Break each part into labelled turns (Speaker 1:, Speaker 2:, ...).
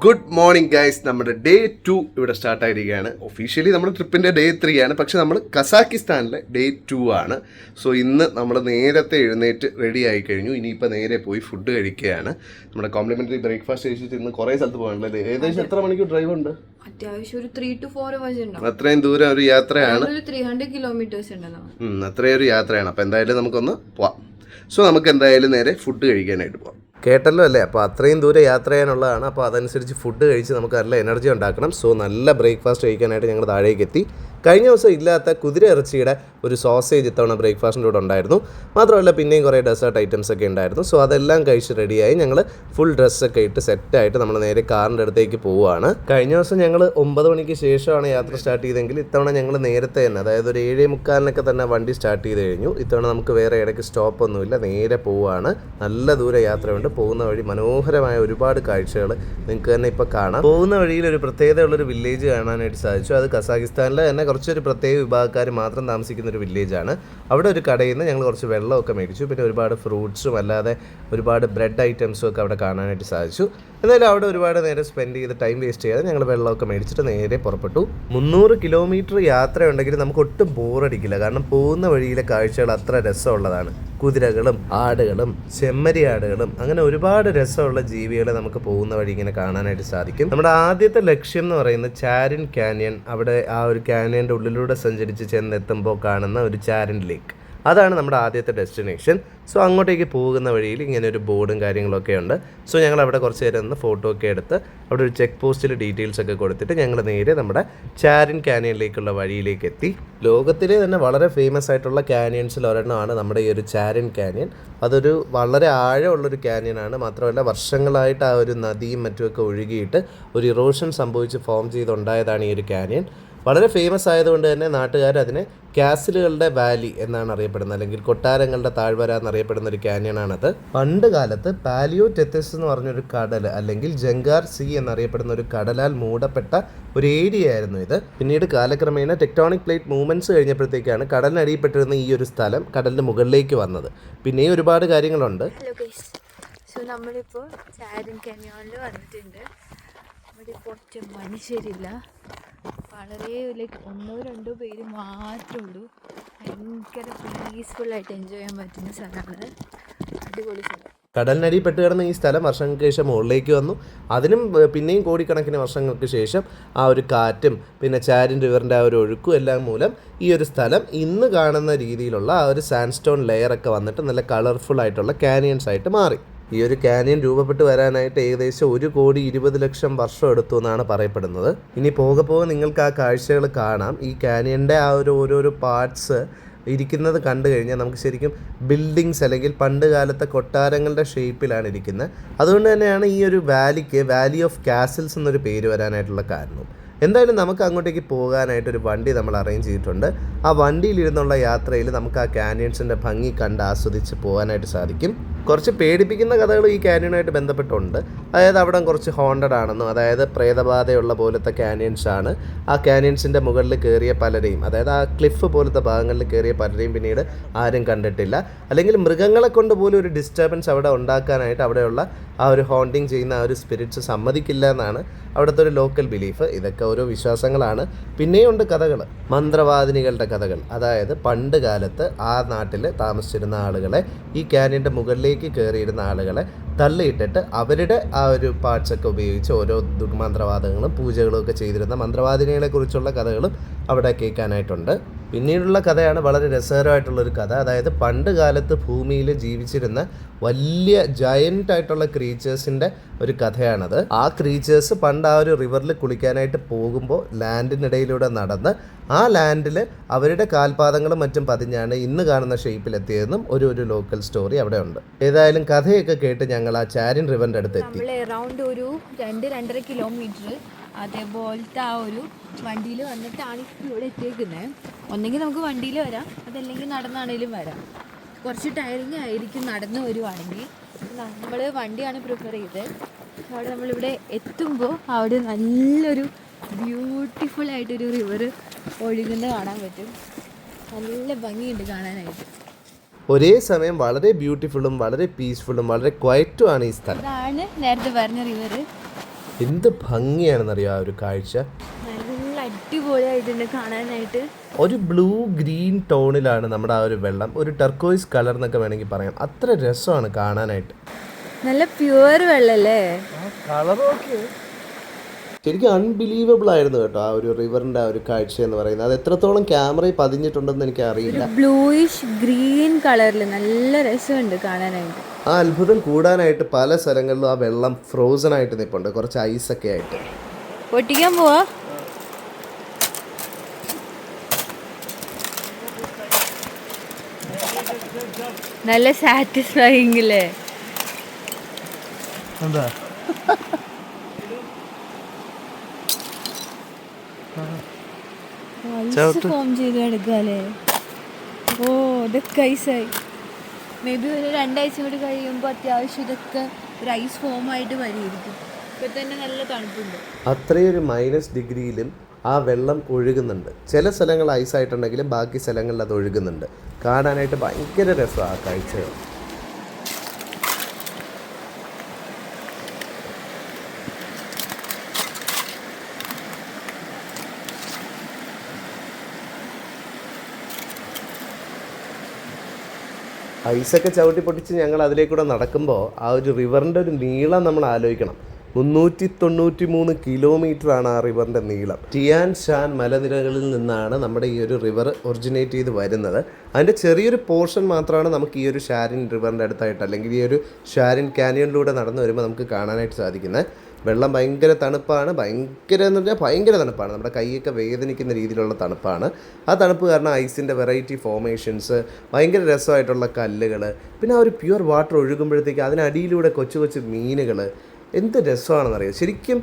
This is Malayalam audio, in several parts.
Speaker 1: Good morning guys. നമ്മുടെ ഡേ 2 ഇവിടെ സ്റ്റാർട്ട് ആയിരിക്കുകയാണ്. ഒഫീഷ്യലി നമ്മുടെ ട്രിപ്പിൻ്റെ ഡേ 3 ആണ്, പക്ഷെ നമ്മൾ കസാക്കിസ്ഥാനിലെ ഡേ 2 ആണ്. സോ ഇന്ന് നമ്മൾ നേരത്തെ എഴുന്നേറ്റ് റെഡി ആയി കഴിഞ്ഞു. ഇനിയിപ്പോൾ നേരെ പോയി ഫുഡ് കഴിക്കുകയാണ്. നമ്മുടെ കോംപ്ലിമെൻ്ററി ബ്രേക്ക്ഫാസ്റ്റ് കഴിച്ചിട്ട് ഇന്ന് കുറേ സ്ഥലത്ത് പോകാനുള്ളത്. ഏകദേശം എത്ര മണിക്കൂർ ഡ്രൈവ് ഉണ്ട്?
Speaker 2: അത്യാവശ്യം ഒരു 3 to 4 hours ഉണ്ടാവും.
Speaker 1: അത്രയും ദൂരം ഒരു യാത്രയാണ്.
Speaker 2: 300 kilometers ഉണ്ടല്ലോ.
Speaker 1: അത്രയും ഒരു യാത്രയാണ്. അപ്പോൾ എന്തായാലും നമുക്കൊന്ന് പോവാം. സോ നമുക്ക് എന്തായാലും നേരെ ഫുഡ് കഴിക്കാനായിട്ട് പോവാം. കേട്ടല്ലോ അല്ലേ? അപ്പോൾ അത്രയും ദൂരം യാത്ര ചെയ്യാനുള്ളതാണ്. അപ്പോൾ അതനുസരിച്ച് ഫുഡ് കഴിച്ച് നമുക്ക് നല്ല എനർജി ഉണ്ടാക്കണം. സോ നല്ല ബ്രേക്ക്ഫാസ്റ്റ് കഴിക്കാനായിട്ട് ഞങ്ങൾ താഴേക്ക് എത്തി. കഴിഞ്ഞ ദിവസം ഇല്ലാത്ത കുതിര ഇറച്ചിയുടെ ഒരു സോസേജ് ഇത്തവണ ബ്രേക്ക്ഫാസ്റ്റിൻ്റെ കൂടെ ഉണ്ടായിരുന്നു. മാത്രമല്ല പിന്നെയും കുറേ ഡെസേർട്ട് ഐറ്റംസ് ഒക്കെ ഉണ്ടായിരുന്നു. സോ അതെല്ലാം കഴിച്ച് റെഡിയായി ഞങ്ങൾ ഫുൾ ഡ്രസ്സൊക്കെ ഇട്ട് സെറ്റായിട്ട് നമ്മൾ നേരെ കാറിൻ്റെ അടുത്തേക്ക് പോവുകയാണ്. കഴിഞ്ഞ ദിവസം ഞങ്ങൾ 9 മണിക്ക് ശേഷമാണ് യാത്ര സ്റ്റാർട്ട് ചെയ്തെങ്കിൽ ഇത്തവണ ഞങ്ങൾ നേരത്തെ തന്നെ, അതായത് ഒരു 7:45 തന്നെ വണ്ടി സ്റ്റാർട്ട് ചെയ്ത് കഴിഞ്ഞു. ഇത്തവണ നമുക്ക് വേറെ ഇടയ്ക്ക് സ്റ്റോപ്പൊന്നുമില്ല, നേരെ പോവുകയാണ്. നല്ല ദൂര യാത്രയുണ്ട്. പോകുന്ന വഴി മനോഹരമായ ഒരുപാട് കാഴ്ചകൾ നിങ്ങൾക്ക് തന്നെ ഇപ്പോൾ കാണാം. പോകുന്ന വഴിയിൽ ഒരു പ്രത്യേകതയുള്ളൊരു വില്ലേജ് കാണാനായിട്ട് സാധിച്ചു. അത് കസാക്കിസ്ഥാനിലെ തന്നെ കുറച്ചൊരു പ്രത്യേക വിഭാഗക്കാർ മാത്രം താമസിക്കുന്ന ഒരു വില്ലേജാണ്. അവിടെ ഒരു കടയിൽ നിന്ന് ഞങ്ങൾ കുറച്ച് വെള്ളമൊക്കെ മേടിച്ചു. പിന്നെ ഒരുപാട് ഫ്രൂട്ട്സും അല്ലാതെ ഒരുപാട് ബ്രെഡ് ഐറ്റംസും ഒക്കെ അവിടെ കാണാനായിട്ട് സാധിച്ചു. എന്തായാലും അവിടെ ഒരുപാട് നേരം സ്പെൻഡ് ചെയ്ത് ടൈം വേസ്റ്റ് ചെയ്യാതെ ഞങ്ങൾ വെള്ളമൊക്കെ മേടിച്ചിട്ട് നേരെ പുറപ്പെട്ടു. 300 കിലോമീറ്റർ യാത്രയുണ്ടെങ്കിൽ നമുക്ക് ഒട്ടും ബോറടിക്കില്ല. കാരണം പോകുന്ന വഴിയിലെ കാഴ്ചകൾ അത്ര രസമുള്ളതാണ്. കുതിരകളും ആടുകളും ചെമ്മരി ആടുകളും അങ്ങനെ ഒരുപാട് രസമുള്ള ജീവികളെ നമുക്ക് പോകുന്ന വഴി ഇങ്ങനെ കാണാനായിട്ട് സാധിക്കും. നമ്മുടെ ആദ്യത്തെ ലക്ഷ്യം എന്ന് പറയുന്നത് ചാരിൻ കാനിയൻ. അവിടെ ആ ഒരു കാനിയൻ്റെ ഉള്ളിലൂടെ സഞ്ചരിച്ച് ചെന്നെത്തുമ്പോൾ കാണുന്ന ഒരു ചാരിൻ ലേക്ക്, അതാണ് നമ്മുടെ ആദ്യത്തെ ഡെസ്റ്റിനേഷൻ. സോ അങ്ങോട്ടേക്ക് പോകുന്ന വഴിയിൽ ഇങ്ങനെ ഒരു ബോർഡും കാര്യങ്ങളൊക്കെ ഉണ്ട്. സോ ഞങ്ങൾ അവിടെ കുറച്ച് നേരം നിന്ന് ഫോട്ടോ ഒക്കെ എടുത്ത് അവിടെ ഒരു ചെക്ക് പോസ്റ്റിൽ ഡീറ്റെയിൽസ് ഒക്കെ കൊടുത്തിട്ട് ഞങ്ങൾ നേരെ നമ്മുടെ ചാരിൻ കാനിയനിലേക്കുള്ള വഴിയിലേക്ക് എത്തി. ലോകത്തിലെ തന്നെ വളരെ ഫേമസ് ആയിട്ടുള്ള കാനിയൻസിൽ ഒരെണ്ണമാണ് നമ്മുടെ ഈ ഒരു ചാരിൻ കാനിയൻ. അതൊരു വളരെ ആഴമുള്ളൊരു കാനിയനാണ്. മാത്രമല്ല വർഷങ്ങളായിട്ട് ആ ഒരു നദിയും മറ്റുമൊക്കെ ഒഴുകിയിട്ട് ഒരു ഇറോഷൻ സംഭവിച്ച് ഫോം ചെയ്തുണ്ടായതാണ് ഈ ഒരു കാനിയൻ. വളരെ ഫേമസ് ആയതുകൊണ്ട് തന്നെ നാട്ടുകാർ അതിനെ കാസിലുകളുടെ വാലി എന്നാണ് അറിയപ്പെടുന്നത്, അല്ലെങ്കിൽ കൊട്ടാരങ്ങളുടെ താഴ്വര എന്നറിയപ്പെടുന്ന ഒരു കാനിയനാണത്. പണ്ട് കാലത്ത് പാലിയോ ടെത്തിസ് എന്ന് പറഞ്ഞൊരു കടൽ, അല്ലെങ്കിൽ ജങ്കാർ സീ എന്നറിയപ്പെടുന്ന ഒരു കടലാൽ മൂടപ്പെട്ട ഒരു ഏരിയ ആയിരുന്നു ഇത്. പിന്നീട് കാലക്രമേണ ടെക്ടോണിക് പ്ലേറ്റ് മൂവ്മെൻറ്റ്സ് കഴിഞ്ഞപ്പോഴത്തേക്കാണ് കടലിനടിയിപ്പെട്ടിരുന്ന ഈ ഒരു സ്ഥലം കടലിന് മുകളിലേക്ക് വന്നത്. പിന്നെയും ഒരുപാട് കാര്യങ്ങളുണ്ട്.
Speaker 2: ഹലോ ഗൈസ്, സോ നമ്മളിപ്പോൾ ചാരിൻ കാനിയോണിൽ വന്നിട്ടുണ്ട്. ഇവിടെ ഇപ്പോൾ ഒറ്റ മനുഷ്യരില്ല. വളരെ ലൈക്ക് 1-2 പേര് മാത്രമേ ഉള്ളൂ. ഭയങ്കര പീസ്ഫുള്ളായിട്ട് എൻജോയ് ചെയ്യാൻ പറ്റുന്ന സ്ഥലമാണ്. അടിപൊളി സ്ഥലം.
Speaker 1: കടലിനടിപ്പെട്ട് കിടന്ന ഈ സ്ഥലം വർഷങ്ങൾക്ക് ശേഷം മുകളിലേക്ക് വന്നു. അതിനും പിന്നെയും കോടിക്കണക്കിന് വർഷങ്ങൾക്ക് ശേഷം ആ ഒരു കാറ്റും പിന്നെ ചാരിൻ റിവറിൻ്റെ ആ ഒരു ഒഴുക്കും എല്ലാം മൂലം ഈ ഒരു സ്ഥലം ഇന്ന് കാണുന്ന രീതിയിലുള്ള ആ ഒരു സാൻഡ്സ്റ്റോൺ ലെയറൊക്കെ വന്നിട്ട് നല്ല കളർഫുൾ ആയിട്ടുള്ള കാനിയൻസ് ആയിട്ട് മാറി. ഈ ഒരു കാനിയൻ രൂപപ്പെട്ട് വരാനായിട്ട് ഏകദേശം 1,20,00,000 വർഷം എടുത്തു എന്നാണ് പറയപ്പെടുന്നത്. ഇനി പോകെ പോകെ നിങ്ങൾക്ക് ആ കാഴ്ചകൾ കാണാം. ഈ കാനിയൻ്റെ ആ ഒരു ഓരോരോ പാർട്സ് ഇരിക്കുന്നത് കണ്ടു കഴിഞ്ഞാൽ നമുക്ക് ശരിക്കും ബിൽഡിങ്സ് അല്ലെങ്കിൽ പണ്ട് കാലത്തെ കൊട്ടാരങ്ങളുടെ ഷേപ്പിലാണ് ഇരിക്കുന്നത്. അതുകൊണ്ട് തന്നെയാണ് ഈ ഒരു വാലിക്ക് വാലി ഓഫ് കാസിൽസ് എന്നൊരു പേര് വരാനായിട്ടുള്ള കാരണം. എന്തായാലും നമുക്ക് അങ്ങോട്ടേക്ക് പോകാനായിട്ടൊരു വണ്ടി നമ്മൾ അറേഞ്ച് ചെയ്തിട്ടുണ്ട്. ആ വണ്ടിയിലിരുന്നുള്ള യാത്രയിൽ നമുക്ക് ആ കാനിയൻസിൻ്റെ ഭംഗി കണ്ട് ആസ്വദിച്ച് പോകാനായിട്ട് സാധിക്കും. കുറച്ച് പേടിപ്പിക്കുന്ന കഥകൾ ഈ കാനിയനുമായിട്ട് ബന്ധപ്പെട്ടുണ്ട്. അതായത് അവിടെ കുറച്ച് ഹോണ്ടഡ് ആണെന്നും, അതായത് പ്രേതബാധയുള്ള പോലത്തെ കാനിയൻസ് ആണ്. ആ കാനിയൻസിൻ്റെ മുകളിൽ കയറിയ പലരെയും, അതായത് ആ ക്ലിഫ് പോലത്തെ ഭാഗങ്ങളിൽ കയറിയ പലരെയും പിന്നീട് ആരും കണ്ടിട്ടില്ല. അല്ലെങ്കിൽ മൃഗങ്ങളെ കൊണ്ട് പോലും ഒരു ഡിസ്റ്റർബൻസ് അവിടെ ഉണ്ടാക്കാനായിട്ട് അവിടെയുള്ള ആ ഒരു ഹോണ്ടിങ് ചെയ്യുന്ന ആ ഒരു സ്പിരിറ്റ്സ് സമ്മതിക്കില്ല എന്നാണ് അവിടുത്തെ ഒരു ലോക്കൽ ബിലീഫ്. ഇതൊക്കെ ഓരോ വിശ്വാസങ്ങളാണ്. പിന്നെയുണ്ട് കഥകൾ, മന്ത്രവാദിനികളുടെ കഥകൾ. അതായത് പണ്ട് കാലത്ത് ആ നാട്ടിൽ താമസിച്ചിരുന്ന ആളുകളെ, ഈ കാനിയൻ്റെ മുകളിലേക്ക് കയറിയിരുന്ന ആളുകളെ തള്ളിയിട്ടിട്ട് അവരുടെ ആ ഒരു പാർട്സൊക്കെ ഉപയോഗിച്ച് ഓരോ ദുർമന്ത്രവാദങ്ങളും പൂജകളും ഒക്കെ ചെയ്തിരുന്ന മന്ത്രവാദിനികളെ കുറിച്ചുള്ള കഥകളും അവിടെ കേൾക്കാനായിട്ടുണ്ട്. പിന്നീടുള്ള കഥയാണ് വളരെ രസകരമായിട്ടുള്ളൊരു കഥ. അതായത് പണ്ട് കാലത്ത് ഭൂമിയിൽ ജീവിച്ചിരുന്ന വലിയ ജയൻ്റ് ആയിട്ടുള്ള ക്രീച്ചേഴ്സിൻ്റെ ഒരു കഥയാണത്. ആ ക്രീച്ചേഴ്സ് പണ്ട് ആ ഒരു റിവറിൽ കുളിക്കാനായിട്ട് പോകുമ്പോൾ ലാൻഡിനിടയിലൂടെ നടന്ന് ആ ലാൻഡിൽ അവരുടെ കാൽപാദങ്ങളും മറ്റും പതിഞ്ഞാണ് ഇന്ന് കാണുന്ന ഷേപ്പിലെത്തിയതെന്നും ഒരു ലോക്കൽ സ്റ്റോറി അവിടെ ഉണ്ട്. ഏതായാലും കഥയൊക്കെ കേട്ട് ഞങ്ങൾ ആ ചാരിൻ റിവറിൻ്റെ അടുത്ത് എത്തി.
Speaker 2: അറൗണ്ട് ഒരു 2-2.5 കിലോമീറ്റർ അതേപോലത്തെ ആ ഒരു വണ്ടിയിൽ വന്നിട്ടാണ് ഇവിടെ എത്തിയേക്കുന്നത്. ഒന്നെങ്കിൽ നമുക്ക് വണ്ടിയിൽ വരാം, അതല്ലെങ്കിൽ നടന്നാണേലും വരാം. കുറച്ച് ടയറിങ് ആയിരിക്കും നടന്ന് വരുവാണെങ്കിൽ. നമ്മൾ വണ്ടിയാണ് പ്രിഫർ ചെയ്തത്. അവിടെ നമ്മളിവിടെ എത്തുമ്പോൾ അവിടെ നല്ലൊരു ബ്യൂട്ടിഫുൾ ആയിട്ടൊരു റിവർ ഒഴുകുന്നത് കാണാൻ പറ്റും. നല്ല ഭംഗിയുണ്ട് കാണാനായിട്ട്.
Speaker 1: ഒരേ സമയം വളരെ ബ്യൂട്ടിഫുള്ളും വളരെ പീസ്ഫുള്ളും വളരെ ക്വയറ്റുമാണ് ഈ സ്ഥലം.
Speaker 2: ഇതാണ് നേരത്തെ പറഞ്ഞ റിവർ.
Speaker 1: എന്ത് ഭംഗിയാണെന്നറിയാം ആ ഒരു കാഴ്ച.
Speaker 2: നല്ല അടിപൊളിയായിട്ടുണ്ട് കാണാനായിട്ട്.
Speaker 1: ഒരു ബ്ലൂ ഗ്രീൻ ടോണിലാണ് നമ്മുടെ ആ ഒരു വെള്ളം, ഒരു ടർക്കോയിസ് കളർ എന്നൊക്കെ വേണമെങ്കിൽ പറയാം. അത്ര രസമാണ് കാണാനായിട്ട്.
Speaker 2: നല്ല പ്യുവർ വെള്ളല്ലേ.
Speaker 1: കളറൊക്കെ ശരിക്കും അൺബിലീവബിൾ ആയിരുന്നു കേട്ടോ ആ ഒരു റിവറിൻ്റെ ആ ഒരു കാഴ്ച എന്ന് പറയുന്നത്. അത് എത്രത്തോളം ക്യാമറയിൽ പതിഞ്ഞിട്ടുണ്ടെന്ന് എനിക്ക് അറിയില്ല.
Speaker 2: ബ്ലൂയിഷ് ഗ്രീൻ കളറിൽ നല്ല രസമുണ്ട് കാണാനായിട്ട്.
Speaker 1: ആ അത്ഭുതം കൂടാനായിട്ട് പല സ്ഥലങ്ങളിലും ആ വെള്ളം ഫ്രോസൺ ആയിട്ട് നിൽപ്പുണ്ട്, കുറച്ച് ഐസൊക്കെ ആയിട്ട്.
Speaker 2: പൊട്ടിക്കാൻ പോവാ. നല്ല സാറ്റിസ്ഫൈങ് അല്ലേ.
Speaker 1: എന്താ
Speaker 2: ഫോം ചെയ്ത് എടുക്കാല്ലേ. ഓ ഇതൊക്കെ ഐസായി. മേ ബി ഒരു 2 ആഴ്ച കൂടി കഴിയുമ്പോൾ അത്യാവശ്യം ഇതൊക്കെ ഒരു ഐസ് ഫോമായിട്ട് വരുമായിരിക്കും. ഇപ്പൊ തന്നെ നല്ല തണുപ്പുണ്ട്.
Speaker 1: അത്രയൊരു -ഡിഗ്രിയിലും ആ വെള്ളം ഒഴുകുന്നുണ്ട്. ചില സ്ഥലങ്ങൾ ഐസായിട്ടുണ്ടെങ്കിലും ബാക്കി സ്ഥലങ്ങളിൽ അത് ഒഴുകുന്നുണ്ട്. കാണാനായിട്ട് ഭയങ്കര രസമാണ് ആ കാഴ്ചകൾ. ഐസൊക്കെ ചവിട്ടി പൊട്ടിച്ച് ഞങ്ങൾ അതിലേക്കൂടെ നടക്കുമ്പോൾ ആ ഒരു റിവറിൻ്റെ ഒരു നീളം നമ്മൾ ആലോചിക്കണം. 393 കിലോമീറ്ററാണ് ആ റിവറിൻ്റെ നീളം. ടിയാൻ ഷാൻ മലനിരകളിൽ നിന്നാണ് നമ്മുടെ ഈ ഒരു റിവർ ഒറിജിനേറ്റ് ചെയ്ത് വരുന്നത്. അതിൻ്റെ ചെറിയൊരു പോർഷൻ മാത്രമാണ് നമുക്ക് ഈ ഒരു ഷാരിൻ റിവറിൻ്റെ അടുത്തായിട്ട് അല്ലെങ്കിൽ ഈ ഒരു ഷാരിൻ കാനിയനിലൂടെ നടന്നു വരുമ്പോൾ നമുക്ക് കാണാനായിട്ട് സാധിക്കുന്നത്. വെള്ളം ഭയങ്കര തണുപ്പാണ്. ഭയങ്കര എന്ന് പറഞ്ഞാൽ ഭയങ്കര തണുപ്പാണ്. നമ്മുടെ കൈയൊക്കെ വേദനിക്കുന്ന രീതിയിലുള്ള തണുപ്പാണ്. ആ തണുപ്പ് കാരണം ഐസിൻ്റെ വെറൈറ്റി ഫോർമേഷൻസ്, ഭയങ്കര രസമായിട്ടുള്ള കല്ലുകൾ, പിന്നെ ആ ഒരു പ്യുവർ വാട്ടർ ഒഴുകുമ്പോഴത്തേക്ക് അതിനടിയിലൂടെ കൊച്ചു കൊച്ചു മീനുകൾ, എന്ത് രസമാണെന്നറിയാം. ശരിക്കും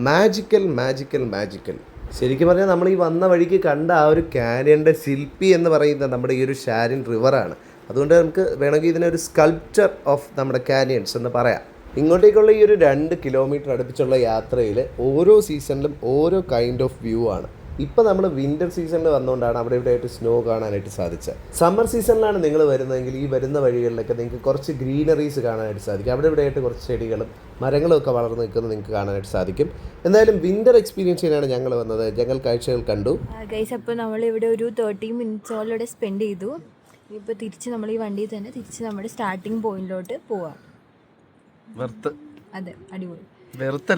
Speaker 1: മാജിക്കൽ. ശരിക്കും പറഞ്ഞാൽ നമ്മൾ ഈ വന്ന വഴിക്ക് കണ്ട ആ ഒരു കാനിയൻ്റെ ശില്പി എന്ന് പറയുന്നത് നമ്മുടെ ഈ ഒരു ഷാരിൻ റിവറാണ്. അതുകൊണ്ട് നമുക്ക് വേണമെങ്കിൽ ഇതിനൊരു സ്കൾപ്ചർ ഓഫ് നമ്മുടെ കാനിയൻസ് എന്ന് പറയാം. ഇങ്ങോട്ടേക്കുള്ള ഈ ഒരു 2 കിലോമീറ്റർ അടുപ്പിച്ചുള്ള യാത്രയിൽ ഓരോ സീസണിലും ഓരോ കൈൻഡ് ഓഫ് വ്യൂ ആണ്. ഇപ്പോൾ നമ്മൾ വിൻ്റർ സീസണിൽ വന്നുകൊണ്ടാണ് അവിടെ ഇവിടെ ആയിട്ട് സ്നോ കാണാനായിട്ട് സാധിച്ചത്. സമ്മർ സീസണിലാണ് നിങ്ങൾ വരുന്നതെങ്കിൽ ഈ വരുന്ന വഴികളിലൊക്കെ നിങ്ങൾക്ക് കുറച്ച് ഗ്രീനറീസ് കാണാനായിട്ട് സാധിക്കും. അവിടെ ഇവിടെ ആയിട്ട് കുറച്ച് ചെടികളും മരങ്ങളും ഒക്കെ വളർന്ന് നിൽക്കുന്നത് നിങ്ങൾക്ക് കാണാനായിട്ട് സാധിക്കും. എന്തായാലും വിൻ്റർ എക്സ്പീരിയൻസ് ചെയ്യാനാണ് ഞങ്ങൾ വന്നത്. ഞങ്ങൾ കാഴ്ചകൾ കണ്ടു.
Speaker 2: ഗൈസ്, അപ്പോൾ നമ്മളിവിടെ ഒരു 30 മിനിറ്റ്സോളം ഇവിടെ സ്പെൻഡ് ചെയ്തു. ഇപ്പോൾ തിരിച്ച് നമ്മൾ ഈ വണ്ടിയിൽ തന്നെ തിരിച്ച് നമ്മുടെ സ്റ്റാർട്ടിങ് പോയിന്റിലോട്ട് പോവാം. അതെ, അടിപൊളി.
Speaker 1: വെറുത്ത്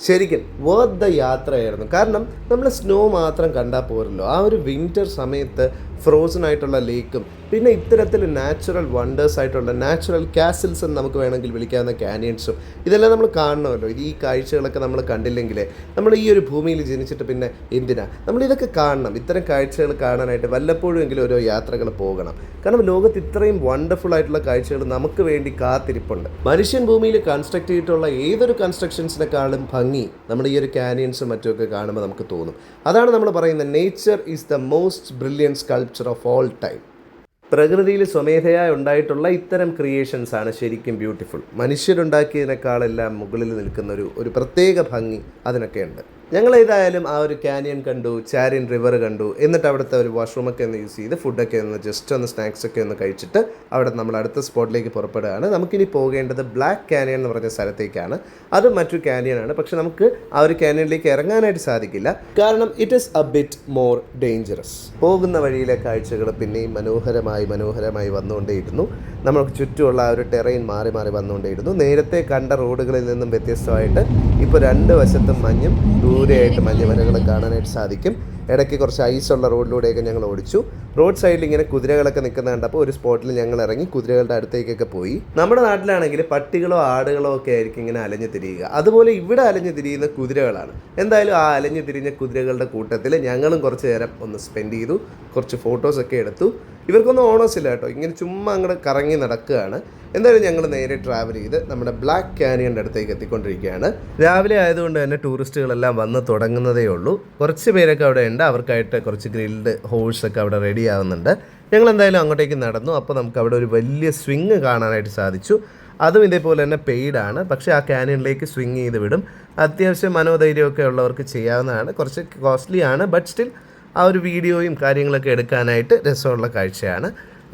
Speaker 1: ശരിക്കും വർത്ത് ദ യാത്രയായിരുന്നു. കാരണം നമ്മൾ സ്നോ മാത്രം കണ്ടാൽ പോരല്ലോ. ആ ഒരു വിൻ്റർ സമയത്ത് ഫ്രോസൺ ആയിട്ടുള്ള ലേക്കും പിന്നെ ഇത്തരത്തിൽ നാച്ചുറൽ വണ്ടേഴ്സ് ആയിട്ടുള്ള നാച്ചുറൽ കാസിൽസ് എന്ന് നമുക്ക് വേണമെങ്കിൽ വിളിക്കാവുന്ന കാനിയൻസും ഇതെല്ലാം നമ്മൾ കാണണമല്ലോ. ഈ കാഴ്ചകളൊക്കെ നമ്മൾ കണ്ടില്ലെങ്കിൽ നമ്മൾ ഈ ഒരു ഭൂമിയിൽ ജനിച്ചിട്ട് പിന്നെ എന്തിനാ? നമ്മളിതൊക്കെ കാണണം. ഇത്തരം കാഴ്ചകൾ കാണാനായിട്ട് വല്ലപ്പോഴും എങ്കിലും ഓരോ യാത്രകൾ പോകണം. കാരണം ലോകത്ത് ഇത്രയും വണ്ടർഫുൾ ആയിട്ടുള്ള കാഴ്ചകൾ നമുക്ക് വേണ്ടി കാത്തിരിപ്പുണ്ട്. മനുഷ്യൻ ഭൂമിയിൽ കൺസ്ട്രക്ട് ചെയ്തിട്ടുള്ള ഏതൊരു കൺസ്ട്രക്ഷൻസിനെക്കാളും ഭംഗി നമ്മുടെ ഈ ഒരു കാനിയൻസും മറ്റുമൊക്കെ കാണുമ്പോൾ നമുക്ക് തോന്നും. അതാണ് നമ്മൾ പറയുന്നത്, nature is the most brilliant sculpture of all time. പ്രകൃതിയിൽ സ്വമേധയായി ഉണ്ടായിട്ടുള്ള ഇത്തരം ക്രിയേഷൻസാണ് ശരിക്കും ബ്യൂട്ടിഫുൾ. മനുഷ്യരുണ്ടാക്കിയതിനേക്കാളെല്ലാം മുകളിൽ നിൽക്കുന്ന ഒരു പ്രത്യേക ഭംഗി അതിനൊക്കെയുണ്ട്. ഞങ്ങൾ ഏതായാലും ആ ഒരു കാനിയൻ കണ്ടു, ചാരിൻ റിവർ കണ്ടു. എന്നിട്ട് അവിടുത്തെ ഒരു വാഷ്റൂമൊക്കെ ഒന്ന് യൂസ് ചെയ്ത് ഫുഡൊക്കെ ഒന്ന് ജസ്റ്റ് ഒന്ന് സ്നാക്സൊക്കെ ഒന്ന് കഴിച്ചിട്ട് അവിടെ നമ്മൾ അടുത്ത സ്പോട്ടിലേക്ക് പുറപ്പെടുകയാണ്. നമുക്കിനി പോകേണ്ടത് ബ്ലാക്ക് കാനിയൻ എന്ന് പറഞ്ഞ സ്ഥലത്തേക്കാണ്. അത് മറ്റൊരു കാനിയനാണ്. പക്ഷെ നമുക്ക് ആ ഒരു കാനിയനിലേക്ക് ഇറങ്ങാനായിട്ട് സാധിക്കില്ല. കാരണം it is A bit more dangerous. പോകുന്ന വഴിയിലെ കാഴ്ചകൾ പിന്നെയും മനോഹരമായി വന്നുകൊണ്ടേയിരുന്നു. നമുക്ക് ചുറ്റുമുള്ള ആ ഒരു ടെറൈൻ മാറി വന്നുകൊണ്ടേയിരുന്നു. നേരത്തെ കണ്ട റോഡുകളിൽ നിന്നും വ്യത്യസ്തമായിട്ട് ഇപ്പോൾ 2 വശത്തും മഞ്ഞും ദൂരെയായിട്ട് മഞ്ഞുമലകൾ കാണാനായിട്ട് സാധിക്കും. ഇടയ്ക്ക് കുറച്ച് ഐസുള്ള റോഡിലൂടെയൊക്കെ ഞങ്ങൾ ഓടിച്ചു. റോഡ് സൈഡിൽ ഇങ്ങനെ കുതിരകളൊക്കെ നിൽക്കുന്ന കണ്ടപ്പോൾ ഒരു സ്പോട്ടിൽ ഞങ്ങൾ ഇറങ്ങി കുതിരകളുടെ അടുത്തേക്കൊക്കെ പോയി. നമ്മുടെ നാട്ടിലാണെങ്കിൽ പട്ടികളോ ആടുകളോ ഒക്കെ ആയിരിക്കും ഇങ്ങനെ അലഞ്ഞു തിരിയുക. അതുപോലെ ഇവിടെ അലഞ്ഞു തിരിയുന്ന കുതിരകളാണ്. എന്തായാലും ആ അലഞ്ഞു തിരിഞ്ഞ കുതിരകളുടെ കൂട്ടത്തിൽ ഞങ്ങളും കുറച്ച് നേരം ഒന്ന് സ്പെൻഡ് ചെയ്തു. കുറച്ച് ഫോട്ടോസൊക്കെ എടുത്തു. ഇവർക്കൊന്നും ഓണേഴ്സ് ഇല്ല കേട്ടോ, ഇങ്ങനെ ചുമ്മാ അങ്ങോട്ട് കറങ്ങി നടക്കുകയാണ്. എന്തായാലും ഞങ്ങൾ നേരെ ട്രാവൽ ചെയ്ത് നമ്മുടെ ബ്ലാക്ക് കാനിയൻ്റെ അടുത്തേക്ക് എത്തിക്കൊണ്ടിരിക്കുകയാണ്. രാവിലെ ആയതുകൊണ്ട് തന്നെ ടൂറിസ്റ്റുകളെല്ലാം വന്ന് തുടങ്ങുന്നതേ ഉള്ളൂ. കുറച്ച് പേരൊക്കെ അവിടെ ഉണ്ട്. അവർക്കായിട്ട് കുറച്ച് ഗ്രിൽഡ് ഹോഴ്സൊക്കെ അവിടെ റെഡി ആവുന്നുണ്ട്. ഞങ്ങൾ എന്തായാലും അങ്ങോട്ടേക്ക് നടന്നു. അപ്പോൾ നമുക്ക് അവിടെ ഒരു വലിയ സ്വിങ് കാണാനായിട്ട് സാധിച്ചു. അതും ഇതേപോലെ തന്നെ പെയ്ഡാണ്. പക്ഷേ ആ കാനിയനിലേക്ക് സ്വിങ് ചെയ്ത് വിടും. അത്യാവശ്യം മനോധൈര്യമൊക്കെ ഉള്ളവർക്ക് ചെയ്യാവുന്നതാണ്. കുറച്ച് കോസ്റ്റ്ലി ആണ്, ബട്ട് സ്റ്റിൽ ആ ഒരു വീഡിയോയും കാര്യങ്ങളൊക്കെ എടുക്കാനായിട്ട് രസമുള്ള കാഴ്ചയാണ്.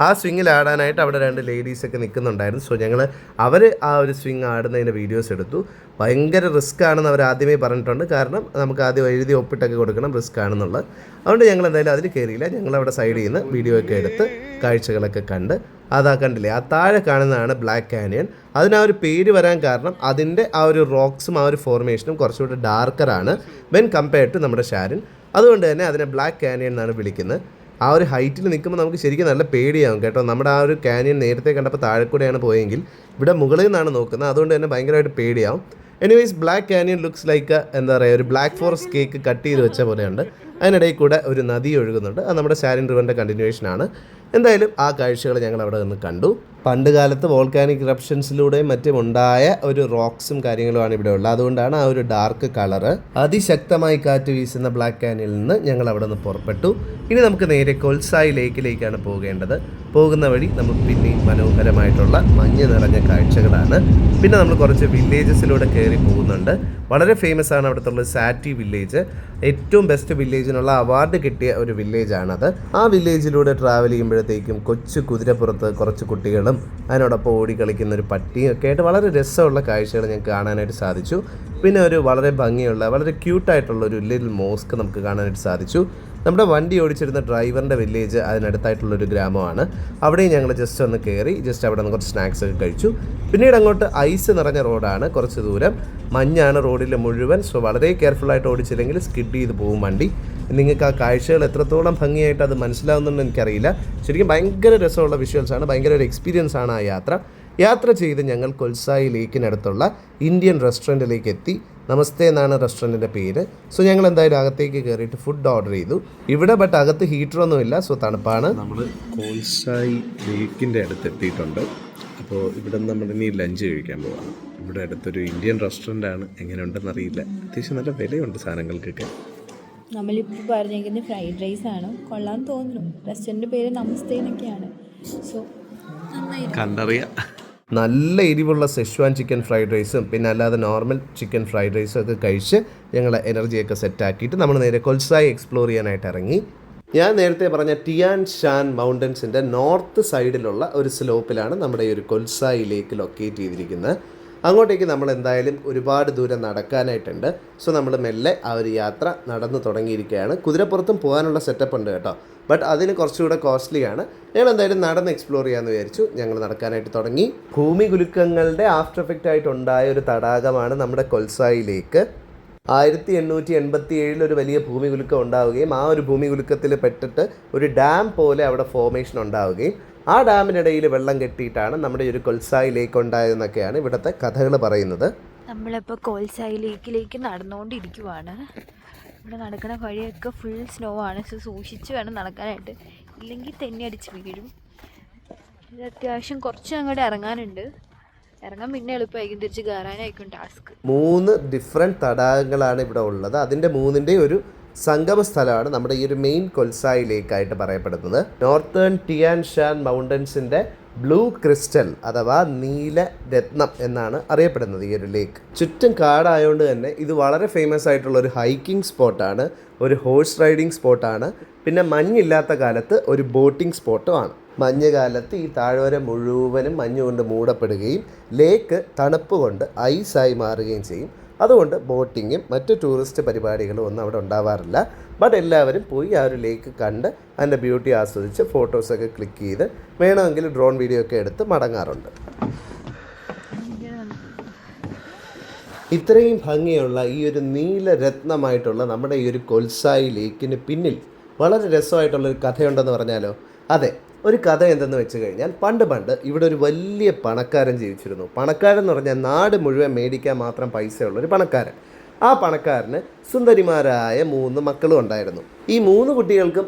Speaker 1: ആ സ്വിങ്ങിൽ ആടാനായിട്ട് അവിടെ 2 ലേഡീസൊക്കെ നിൽക്കുന്നുണ്ടായിരുന്നു. സോ ഞങ്ങൾ അവർ ആ ഒരു സ്വിങ് ആടുന്നതിൻ്റെ വീഡിയോസ് എടുത്തു. ഭയങ്കര റിസ്ക് ആണെന്ന് അവർ ആദ്യമേ പറഞ്ഞിട്ടുണ്ട്. കാരണം നമുക്ക് ആദ്യം എഴുതി ഒപ്പിട്ടൊക്കെ കൊടുക്കണം, റിസ്ക് ആണെന്നുള്ളത്. അതുകൊണ്ട് ഞങ്ങൾ എന്തായാലും അതിൽ കയറിയില്ല. ഞങ്ങളവിടെ സൈഡിൽ നിന്ന് വീഡിയോ ഒക്കെ എടുത്ത് കാഴ്ചകളൊക്കെ കണ്ട് അതാ കണ്ടില്ലേ, ആ താഴെ കാണുന്നതാണ് ബ്ലാക്ക് കാനിയൻ. അതിന് ആ ഒരു പേര് വരാൻ കാരണം അതിൻ്റെ ആ ഒരു റോക്സും ആ ഒരു ഫോർമേഷനും കുറച്ചുകൂടി ഡാർക്കറാണ് വെൻ കമ്പയർഡ് ടു നമ്മുടെ ഷാരിൻ. അതുകൊണ്ട് തന്നെ അതിനെ ബ്ലാക്ക് കാനിയൻ എന്നാണ് വിളിക്കുന്നത്. ആ ഒരു ഹൈറ്റിൽ നിൽക്കുമ്പോൾ നമുക്ക് ശരിക്കും നല്ല പേടിയാവും കേട്ടോ. നമ്മുടെ ആ ഒരു കാനിയൻ നേരത്തെ കണ്ടപ്പോൾ താഴെ കൂടെയാണ് പോയെങ്കിൽ ഇവിടെ മുകളിൽ നിന്നാണ് നോക്കുന്നത്. അതുകൊണ്ട് തന്നെ ഭയങ്കരമായിട്ട് പേടിയാവും. Anyways black canyon looks like എന്താ പറയുക, ഒരു ബ്ലാക്ക് ഫോറസ്റ്റ് കേക്ക് കട്ട് ചെയ്ത് വെച്ച പോലെയുണ്ട്. അതിനിടയിൽ കൂടെ ഒരു നദി ഒഴുകുന്നുണ്ട്. അത് നമ്മുടെ ഷാരിൻ റിവറിൻ്റെ കണ്ടിന്യൂവേഷനാണ്. എന്തായാലും ആ കാഴ്ചകൾ ഞങ്ങൾ അവിടെ നിന്ന് കണ്ടു. പണ്ട് കാലത്ത് വോൾക്കാനിക് ഇറപ്ഷൻസിലൂടെയും മറ്റും ഉണ്ടായ ഒരു റോക്സും കാര്യങ്ങളുമാണ് ഇവിടെ ഉള്ളത്. അതുകൊണ്ടാണ് ആ ഒരു ഡാർക്ക് കളറ്. അതിശക്തമായി കാറ്റ് വീശുന്ന ബ്ലാക്ക് കാനിയനിൽ നിന്ന് ഞങ്ങൾ അവിടെ നിന്ന് പുറപ്പെട്ടു. ഇനി നമുക്ക് നേരെ കൊൽസായി ലേക്കിലേക്കാണ് പോകേണ്ടത്. പോകുന്ന വഴി നമുക്ക് പിന്നെയും മനോഹരമായിട്ടുള്ള മഞ്ഞ് നിറഞ്ഞ കാഴ്ചകളാണ്. പിന്നെ നമ്മൾ കുറച്ച് വില്ലേജസിലൂടെ കയറി പോകുന്നുണ്ട്. വളരെ ഫേമസ് ആണ് അവിടുത്തെ സാറ്റി വില്ലേജ്. ഏറ്റവും ബെസ്റ്റ് വില്ലേജിനുള്ള അവാർഡ് കിട്ടിയ ഒരു വില്ലേജാണത്. ആ വില്ലേജിലൂടെ ട്രാവൽ ചെയ്യുമ്പോഴത്തേക്കും കൊച്ചു കുതിരപ്പുറത്ത് കുറച്ച് കുട്ടികളും അതിനോടൊപ്പം ഓടിക്കളിക്കുന്ന ഒരു പട്ടിയും ഒക്കെ ആയിട്ട് വളരെ രസമുള്ള കാഴ്ചകൾ ഞങ്ങൾക്ക് കാണാനായിട്ട് സാധിച്ചു. പിന്നെ ഒരു വളരെ ഭംഗിയുള്ള വളരെ ക്യൂട്ടായിട്ടുള്ള ഒരു ലിറ്റിൽ മോസ്ക് നമുക്ക് കാണാനായിട്ട് സാധിച്ചു. നമ്മുടെ വണ്ടി ഓടിച്ചിരുന്ന ഡ്രൈവറിൻ്റെ വില്ലേജ് അതിനടുത്തായിട്ടുള്ളൊരു ഗ്രാമമാണ്. അവിടെയും ഞങ്ങൾ ജസ്റ്റ് ഒന്ന് കയറി ജസ്റ്റ് അവിടെ നിന്ന് കുറച്ച് സ്നാക്സ് ഒക്കെ കഴിച്ചു. പിന്നീട് അങ്ങോട്ട് ഐസ് നിറഞ്ഞ റോഡാണ്. കുറച്ച് ദൂരം മഞ്ഞാണ് റോഡിൽ മുഴുവൻ. സോ വളരെ കെയർഫുള്ളായിട്ട് ഓടിച്ചില്ലെങ്കിൽ സ്കിഡ് ചെയ്ത് പോകും വണ്ടി. നിങ്ങൾക്ക് ആ കാഴ്ചകൾ എത്രത്തോളം ഭംഗിയായിട്ട് അത് മനസ്സിലാവുന്നുണ്ടെന്ന് എനിക്കറിയില്ല. ശരിക്കും ഭയങ്കര രസമുള്ള വിഷ്വൽസാണ്. ഭയങ്കര ഒരു എക്സ്പീരിയൻസ് ആണ് ആ യാത്ര ചെയ്ത് ഞങ്ങൾ കൊൽസായി ലേക്കിനടുത്തുള്ള ഇന്ത്യൻ റെസ്റ്റോറൻറ്റിലേക്ക് എത്തി. നമസ്തേ എന്നാണ് റെസ്റ്റോറൻറ്റിൻ്റെ പേര്. സോ ഞങ്ങൾ എന്തായാലും അകത്തേക്ക് കയറിയിട്ട് ഫുഡ് ഓർഡർ ചെയ്തു. ഇവിടെ ബട്ട് അകത്ത് ഹീറ്ററൊന്നുമില്ല. സോ തണുപ്പാണ്. നമ്മൾ കൊൽസായി ലേക്കിൻ്റെ അടുത്ത് എത്തിയിട്ടുണ്ട്. അപ്പോൾ ഇവിടെ നിന്ന് നമ്മൾ ഇനി ലഞ്ച് കഴിക്കാൻ പോകാം. ഇവിടെ അടുത്തൊരു ഇന്ത്യൻ റെസ്റ്റോറൻ്റാണ്. എങ്ങനെ ഉണ്ടെന്ന് അറിയില്ല. അത്യാവശ്യം നല്ല വിലയുണ്ട് സാധനങ്ങൾക്കൊക്കെ.
Speaker 2: നമ്മളിപ്പോൾ പറഞ്ഞേക്കുന്നത് ഫ്രൈഡ് റൈസ് ആണ്. കൊള്ളാൻ തോന്നുന്നു. റെസ്റ്റോറൻറ്റ് പേര് നമസ്തേ എന്നൊക്കെയാണ്. സോ നന്നായി
Speaker 1: കണ്ടറിയാം. നല്ല എരിവുള്ള സെഷ്വാൻ ചിക്കൻ ഫ്രൈഡ് റൈസും പിന്നെ അല്ലാതെ നോർമൽ ചിക്കൻ ഫ്രൈഡ് റൈസും ഒക്കെ കഴിച്ച് ഞങ്ങൾ എനർജിയൊക്കെ സെറ്റാക്കിയിട്ട് നമ്മൾ നേരെ കൊൽസായി എക്സ്പ്ലോർ ചെയ്യാനായിട്ട് ഇറങ്ങി. ഞാൻ നേരത്തെ പറഞ്ഞ ടിയാൻ ഷാൻ മൗണ്ടൻസിൻ്റെ നോർത്ത് സൈഡിലുള്ള ഒരു സ്ലോപ്പിലാണ് നമ്മുടെ ഈ ഒരു കൊൽസായി ലേക്ക് ലൊക്കേറ്റ് ചെയ്തിരിക്കുന്നത്. അങ്ങോട്ടേക്ക് നമ്മൾ എന്തായാലും ഒരുപാട് ദൂരം നടക്കാനായിട്ടുണ്ട്. സോ നമ്മൾ മെല്ലെ ആ ഒരു യാത്ര നടന്നു തുടങ്ങിയിരിക്കുകയാണ്. കുതിരപ്പുറത്തും പോകാനുള്ള സെറ്റപ്പ് ഉണ്ട് കേട്ടോ. ബട്ട് അതിന് കുറച്ചുകൂടെ കോസ്റ്റ്ലിയാണ്. ഞങ്ങൾ എന്തായാലും നടന്ന് എക്സ്പ്ലോർ ചെയ്യാമെന്ന് വിചാരിച്ചു. ഞങ്ങൾ നടക്കാനായിട്ട് തുടങ്ങി. ഭൂമി കുലുക്കങ്ങളുടെ ആഫ്റ്റർ എഫക്റ്റ് ആയിട്ടുണ്ടായ ഒരു തടാകമാണ് നമ്മുടെ കൊൽസായി ലേക്ക്. 1887 ഒരു വലിയ ഭൂമി കുലുക്കം ഉണ്ടാവുകയും ആ ഒരു ഭൂമി കുലുക്കത്തിൽ പെട്ടിട്ട് ഒരു ഡാം പോലെ അവിടെ ഫോർമേഷൻ ഉണ്ടാവുകയും ആ ഡാമിനിടയിൽ വെള്ളം കെട്ടിയിട്ടാണ് നമ്മുടെ ഒരു കൊൽസായി ലേക്ക് ഉണ്ടായതെന്നൊക്കെയാണ് ഇവിടുത്തെ കഥകൾ പറയുന്നത്.
Speaker 2: നമ്മളിപ്പോൾ കൊൽസായി ലേക്കിലേക്ക് നടന്നുകൊണ്ടിരിക്കുവാണ്. ഇവിടെ നടക്കുന്ന വഴിയൊക്കെ ഫുൾ സ്നോ ആണ്. സോ സൂക്ഷിച്ച് വേണം നടക്കാനായിട്ട്, ഇല്ലെങ്കിൽ തെന്നി അടിച്ച് വീഴും. ഇത് അത്യാവശ്യം കുറച്ച് അങ്ങോട്ട് ഇറങ്ങാനുണ്ട്. ഇറങ്ങാൻ പിന്നെ എളുപ്പമായിരിക്കും, തിരിച്ച് കയറാനായിരിക്കും ടാസ്ക്.
Speaker 1: 3 ഡിഫറെൻറ്റ് തടാകങ്ങളാണ് ഇവിടെ ഉള്ളത്. അതിൻ്റെ 3ൻ്റെ ഒരു സംഗമ സ്ഥലമാണ് നമ്മുടെ ഈ ഒരു മെയിൻ കൊൽസായി ലേക്കായിട്ട് പറയപ്പെടുന്നത്. നോർത്തേൺ ടിയാൻ ഷാൻ മൗണ്ടൻസിൻ്റെ ബ്ലൂ ക്രിസ്റ്റൽ അഥവാ നീല രത്നം എന്നാണ് അറിയപ്പെടുന്നത് ഈ ഒരു ലേക്ക്. ചുറ്റും കാടായതുകൊണ്ട് തന്നെ ഇത് വളരെ ഫേമസ് ആയിട്ടുള്ള ഒരു ഹൈക്കിംഗ് സ്പോട്ടാണ്, ഒരു ഹോഴ്സ് റൈഡിങ് സ്പോട്ടാണ്. പിന്നെ മഞ്ഞില്ലാത്ത കാലത്ത് ഒരു ബോട്ടിംഗ് സ്പോട്ടുമാണ്. മഞ്ഞുകാലത്ത് ഈ താഴ്വര മുഴുവനും മഞ്ഞുകൊണ്ട് മൂടപ്പെടുകയും ലേക്ക് തണുപ്പ് കൊണ്ട് ഐസായി മാറുകയും ചെയ്യും. അതുകൊണ്ട് ബോട്ടിങ്ങും മറ്റ് ടൂറിസ്റ്റ് പരിപാടികളും ഒന്നും അവിടെ ഉണ്ടാവാറില്ല. ബട്ട് എല്ലാവരും പോയി ആ ഒരു ലേക്ക് കണ്ട് അതിൻ്റെ ബ്യൂട്ടി ആസ്വദിച്ച് ഫോട്ടോസൊക്കെ ക്ലിക്ക് ചെയ്ത് വേണമെങ്കിൽ ഡ്രോൺ വീഡിയോ ഒക്കെ എടുത്ത് മടങ്ങാറുണ്ട്. ഇത്രയും ഭംഗിയുള്ള ഈ ഒരു നീലരത്നമായിട്ടുള്ള നമ്മുടെ ഈ ഒരു കൊൽസായി ലേക്കിന് പിന്നിൽ വളരെ രസമായിട്ടുള്ളൊരു കഥയുണ്ടെന്ന് പറഞ്ഞാലോ? അതെ, ഒരു കഥ എന്തെന്ന് വെച്ച് കഴിഞ്ഞാൽ പണ്ട് ഇവിടെ ഒരു വലിയ പണക്കാരൻ ജീവിച്ചിരുന്നു. പണക്കാരൻ എന്ന് പറഞ്ഞാൽ നാട് മുഴുവൻ മേടിക്കാൻ മാത്രം പൈസയുള്ളൊരു പണക്കാരൻ. ആ പണക്കാരന് സുന്ദരിമാരായ 3 മക്കളും ഉണ്ടായിരുന്നു. ഈ 3 കുട്ടികൾക്കും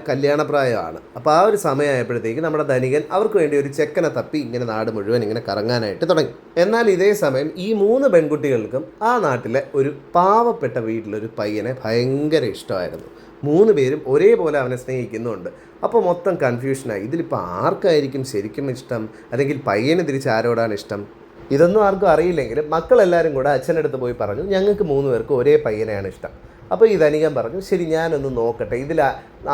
Speaker 1: കല്യാണപ്രായമാണ്. അപ്പോൾ ആ ഒരു സമയമായപ്പോഴത്തേക്ക് നമ്മുടെ ധനികൻ അവർക്ക് വേണ്ടി ഒരു ചെക്കനെ തപ്പി ഇങ്ങനെ നാട് മുഴുവൻ ഇങ്ങനെ കറങ്ങാനായിട്ട് തുടങ്ങി. എന്നാൽ ഇതേ സമയം ഈ 3 പെൺകുട്ടികൾക്കും ആ നാട്ടിലെ ഒരു പാവപ്പെട്ട വീട്ടിലൊരു പയ്യനെ ഭയങ്കര ഇഷ്ടമായിരുന്നു. 3 പേരും ഒരേപോലെ അവനെ സ്നേഹിക്കുന്നുണ്ട്. അപ്പോൾ മൊത്തം കൺഫ്യൂഷനായി. ഇതിലിപ്പോൾ ആർക്കായിരിക്കും ശരിക്കും ഇഷ്ടം, അല്ലെങ്കിൽ പയ്യന് തിരിച്ച് ആരോടാണ് ഇഷ്ടം? ഇതൊന്നും ആർക്കും അറിയില്ലെങ്കിലും മക്കളെല്ലാവരും കൂടെ അച്ഛനടുത്ത് പോയി പറഞ്ഞു, ഞങ്ങൾക്ക് 3 പേർക്കും ഒരേ പയ്യനെയാണ് ഇഷ്ടം. അപ്പോൾ ഈ ധനികൻ പറഞ്ഞു ശരി ഞാനൊന്ന് നോക്കട്ടെ ഇതിൽ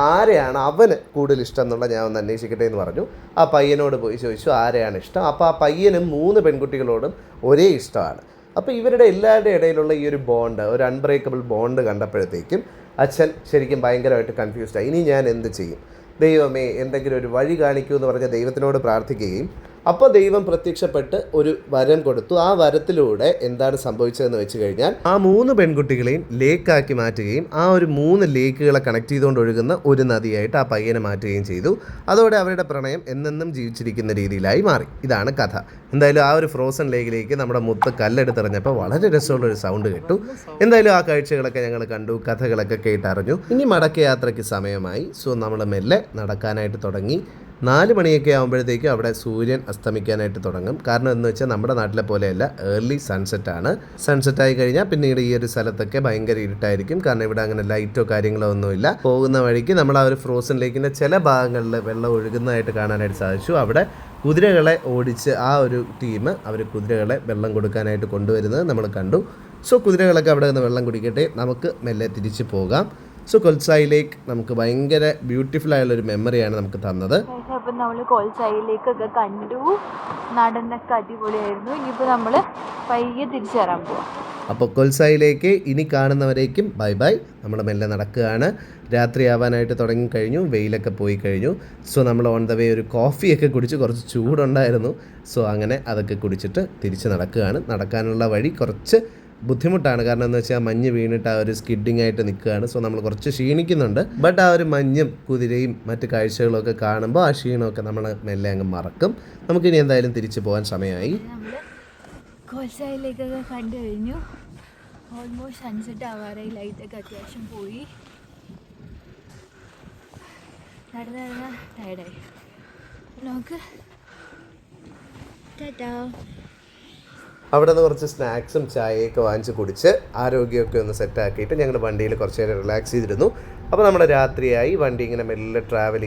Speaker 1: ആരെയാണ് അവന് കൂടുതൽ ഇഷ്ടം എന്നുള്ള ഞാൻ ഒന്ന് അന്വേഷിക്കട്ടെ എന്ന് പറഞ്ഞു. ആ പയ്യനോട് പോയി ചോദിച്ചു ആരെയാണ് ഇഷ്ടം. അപ്പോൾ ആ പയ്യനും 3 പെൺകുട്ടികളോടും ഒരേ ഇഷ്ടമാണ്. അപ്പോൾ ഇവരുടെ എല്ലാവരുടെ ഇടയിലുള്ള ഈ ഒരു ബോണ്ട്, ഒരു അൺബ്രേക്കബിൾ ബോണ്ട് കണ്ടപ്പോഴത്തേക്കും അച്ഛൻ ശരിക്കും ഭയങ്കരമായിട്ട് കൺഫ്യൂസ്ഡായി. ഇനി ഞാൻ എന്ത് ചെയ്യും, ദൈവമേ എന്തെങ്കിലും ഒരു വഴി കാണിക്കൂ എന്ന് പറഞ്ഞ് ദൈവത്തിനോട് പ്രാർത്ഥിക്കുകയും അപ്പോൾ ദൈവം പ്രത്യക്ഷപ്പെട്ട് ഒരു വരം കൊടുത്തു. ആ വരത്തിലൂടെ എന്താണ് സംഭവിച്ചതെന്ന് വെച്ച് കഴിഞ്ഞാൽ ആ 3 പെൺകുട്ടികളെയും ലേക്കാക്കി മാറ്റുകയും ആ ഒരു 3 ലേക്കുകളെ കണക്ട് ചെയ്തുകൊണ്ട് ഒഴുകുന്ന ഒരു നദിയായിട്ട് ആ പയ്യനെ മാറ്റുകയും ചെയ്തു. അതോടെ അവരുടെ പ്രണയം എന്നെന്നും ജീവിച്ചിരിക്കുന്ന രീതിയിലായി മാറി. ഇതാണ് കഥ. എന്തായാലും ആ ഒരു ഫ്രോസൺ ലേക്കിലേക്ക് നമ്മുടെ മുത്ത് കല്ലെടുത്തെറിഞ്ഞപ്പോൾ വളരെ രസമുള്ളൊരു സൗണ്ട് കേട്ടു. എന്തായാലും ആ കാഴ്ചകളൊക്കെ ഞങ്ങൾ കണ്ടു, കഥകളൊക്കെ കേട്ടറിഞ്ഞു. ഇനി മടക്കയാത്രയ്ക്ക് സമയമായി. സോ നമ്മൾ മെല്ലെ നടക്കാനായിട്ട് തുടങ്ങി. 4 മണിയൊക്കെ ആകുമ്പോഴത്തേക്കും അവിടെ സൂര്യൻ അസ്തമിക്കാനായിട്ട് തുടങ്ങും. കാരണം എന്ന് വെച്ചാൽ നമ്മുടെ നാട്ടിലെ പോലെയല്ല, ഏർലി സൺസെറ്റാണ്. സൺസെറ്റായി കഴിഞ്ഞാൽ പിന്നീട് ഈ ഒരു സ്ഥലത്തൊക്കെ ഭയങ്കര ഇരുട്ടായിരിക്കും. കാരണം ഇവിടെ അങ്ങനെ ലൈറ്റോ കാര്യങ്ങളോ ഒന്നുമില്ല. പോകുന്ന വഴിക്ക് നമ്മൾ ആ ഒരു ഫ്രോസൺ ലേക്കിൻ്റെ ചില ഭാഗങ്ങളിൽ വെള്ളം ഒഴുകുന്നതായിട്ട് കാണാനായിട്ട് സാധിച്ചു. അവിടെ കുതിരകളെ ഓടിച്ച് ആ ഒരു ടീം അവർ കുതിരകളെ വെള്ളം കൊടുക്കാനായിട്ട് കൊണ്ടുവരുന്നത് നമ്മൾ കണ്ടു. സോ കുതിരകളൊക്കെ അവിടെ നിന്ന് വെള്ളം കുടിക്കട്ടെ, നമുക്ക് മെല്ലെ തിരിച്ച് പോകാം. സോ കൊൽസായി ലേക്ക് നമുക്ക് ഭയങ്കര ബ്യൂട്ടിഫുൾ ആയുള്ളൊരു മെമ്മറിയാണ് നമുക്ക് തന്നത്.
Speaker 2: അപ്പം നമ്മൾ കൊൽസായി ലേക്കൊക്കെ കണ്ടു, നടന്നൊക്കെ അടിപൊളിയായിരുന്നു. ഇനിയിപ്പോൾ നമ്മൾ പയ്യെ തിരിച്ചു വരാൻ പോവാം.
Speaker 1: അപ്പോൾ കൊൽസായിലേക്ക് ഇനി കാണുന്നവരേക്കും ബൈ ബൈ. നമ്മൾ മെല്ലെ നടക്കുകയാണ്. രാത്രിയാവാനായിട്ട് തുടങ്ങിക്കഴിഞ്ഞു, വെയിലൊക്കെ പോയി കഴിഞ്ഞു. സോ നമ്മൾ ഓൺ ദ വേ ഒരു കോഫിയൊക്കെ കുടിച്ച്, കുറച്ച് ചൂടുണ്ടായിരുന്നു. സോ അങ്ങനെ അതൊക്കെ കുടിച്ചിട്ട് തിരിച്ച് നടക്കുകയാണ്. നടക്കാനുള്ള വഴി കുറച്ച് ബുദ്ധിമുട്ടാണ്. കാരണം എന്ന് വെച്ചാൽ മഞ്ഞ് വീണിട്ട് ആ ഒരു സ്കിഡിങ് ആയിട്ട് നിൽക്കുകയാണ്. സോ നമ്മൾ കുറച്ച് ക്ഷീണിക്കുന്നുണ്ട്. ബട്ട് ആ ഒരു മഞ്ഞും കുതിരയും മറ്റ് കാഴ്ചകളൊക്കെ കാണുമ്പോൾ ആ ക്ഷീണമൊക്കെ നമ്മൾ മെല്ലെ അങ്ങ് മറക്കും. നമുക്കിനി എന്തായാലും തിരിച്ചു പോകാൻ സമയമായി.
Speaker 2: കൊൽസായിലേക്കൊക്കെ കണ്ടു കഴിഞ്ഞു. ഓൾമോസ്റ്റ് സൺസെറ്റ് ആവാറായി. ലൈറ്റൊക്കെ അത്യാവശ്യം പോയി. നടന്ന് ടയർഡായി. നമുക്ക് ടാറ്റാ.
Speaker 1: അവിടെ നിന്ന് കുറച്ച് സ്നാക്സും ചായയൊക്കെ വാങ്ങിച്ച് കുടിച്ച് ആരോഗ്യമൊക്കെ ഒന്ന് സെറ്റാക്കിയിട്ട് ഞങ്ങൾ വണ്ടിയിൽ കുറച്ച് നേരം റിലാക്സ് ചെയ്തിരുന്നു. അപ്പോൾ നമ്മുടെ രാത്രിയായി. വണ്ടി ഇങ്ങനെ മെല്ലെ ട്രാവൽ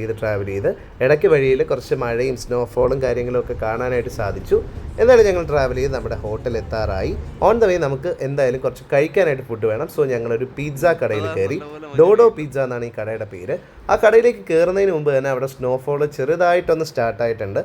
Speaker 1: ചെയ്ത് ഇടയ്ക്ക് വഴിയിൽ കുറച്ച് മഴയും സ്നോഫോളും കാര്യങ്ങളൊക്കെ കാണാനായിട്ട് സാധിച്ചു. എന്തായാലും ഞങ്ങൾ ട്രാവൽ ചെയ്ത് നമ്മുടെ ഹോട്ടൽ എത്താറായി. ഓൺ ദ വേ നമുക്ക് എന്തായാലും കുറച്ച് കഴിക്കാനായിട്ട് ഫുഡ് വേണം. സോ ഞങ്ങളൊരു പിസ്സ കടയിൽ കയറി. ഡോഡോ പിസ്സ എന്നാണ് ഈ കടയുടെ പേര്. ആ കടയിലേക്ക് കയറുന്നതിന് മുമ്പ് തന്നെ അവിടെ സ്നോഫോൾ ചെറുതായിട്ടൊന്ന് സ്റ്റാർട്ടായിട്ടുണ്ട്.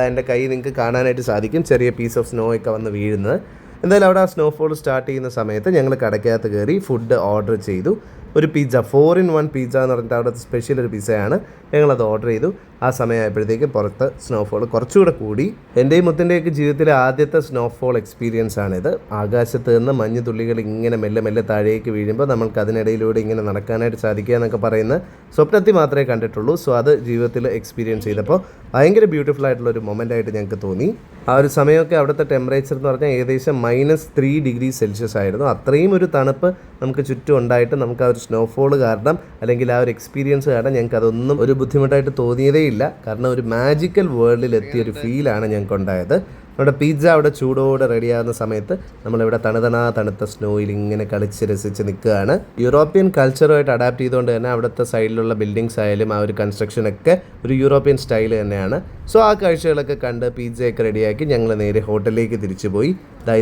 Speaker 1: എൻ്റെ കൈ നിങ്ങൾക്ക് കാണാനായിട്ട് സാധിക്കും, ചെറിയ പീസ് ഓഫ് സ്നോ ഒക്കെ വന്ന് വീഴുന്നത്. എന്തായാലും അവിടെ ആ സ്നോഫോൾ സ്റ്റാർട്ട് ചെയ്യുന്ന സമയത്ത് ഞങ്ങൾ കടയ്ക്കകത്ത് കയറി ഫുഡ് ഓർഡർ ചെയ്തു. ഒരു പിസ്സ 4-in-1 പിസ്സ എന്ന് പറഞ്ഞിട്ട് അവിടുത്തെ സ്പെഷ്യൽ ഒരു പിസ്സയാണ്. ഞങ്ങളത് ഓർഡർ ചെയ്തു. ആ സമയമായപ്പോഴത്തേക്കും പുറത്ത് സ്നോഫോൾ കുറച്ചുകൂടെ കൂടി. എൻ്റെയും മുത്തിൻ്റെയൊക്കെ ജീവിതത്തിലെ ആദ്യത്തെ സ്നോഫോൾ എക്സ്പീരിയൻസ് ആണിത്. ആകാശത്ത് നിന്ന് മഞ്ഞ് തുള്ളികൾ ഇങ്ങനെ മെല്ലെ മെല്ലെ താഴേക്ക് വീഴുമ്പോൾ നമ്മൾക്ക് അതിനിടയിലൂടെ ഇങ്ങനെ നടക്കാനായിട്ട് സാധിക്കുക എന്നൊക്കെ പറയുന്ന സ്വപ്നത്തിൽ മാത്രമേ കണ്ടിട്ടുള്ളൂ. സോ അത് ജീവിതത്തിൽ എക്സ്പീരിയൻസ് ചെയ്തപ്പോൾ ഭയങ്കര ബ്യൂട്ടിഫുൾ ആയിട്ടുള്ളൊരു മൊമെൻ്റ് ആയിട്ട് ഞങ്ങൾക്ക് തോന്നി. ആ ഒരു സമയമൊക്കെ അവിടുത്തെ ടെമ്പറേച്ചർ എന്ന് പറഞ്ഞാൽ ഏകദേശം -3°C ആയിരുന്നു. അത്രയും ഒരു തണുപ്പ് നമുക്ക് ചുറ്റും ഉണ്ടായിട്ട് നമുക്ക് ആ ഒരു സ്നോഫോൾ കാരണം അല്ലെങ്കിൽ ആ ഒരു എക്സ്പീരിയൻസ് കാരണം ഞങ്ങൾക്ക് അതൊന്നും ഒരു ബുദ്ധിമുട്ടായിട്ട് തോന്നിയതേ ഇല്ല. കാരണം ഒരു മാജിക്കൽ വേൾഡിൽ എത്തിയൊരു ഫീലാണ് ഞങ്ങൾക്ക് ഉണ്ടായത്. നമ്മുടെ പിസ്സ അവിടെ ചൂടോടെ റെഡിയാകുന്ന സമയത്ത് നമ്മളിവിടെ തണുത്ത സ്നോയിൽ ഇങ്ങനെ കളിച്ച് രസിച്ച് നിൽക്കുകയാണ്. യൂറോപ്യൻ കൾച്ചറുമായിട്ട് അഡാപ്റ്റ് ചെയ്തുകൊണ്ട് തന്നെ അവിടുത്തെ സൈഡിലുള്ള ബിൽഡിങ്സ് ആയാലും ആ ഒരു കൺസ്ട്രക്ഷനൊക്കെ ഒരു യൂറോപ്യൻ സ്റ്റൈൽ തന്നെയാണ്. സോ ആ കാഴ്ചകളൊക്കെ കണ്ട് പിസ്സയൊക്കെ റെഡിയാക്കി ഞങ്ങൾ നേരെ ഹോട്ടലിലേക്ക് തിരിച്ചു പോയി.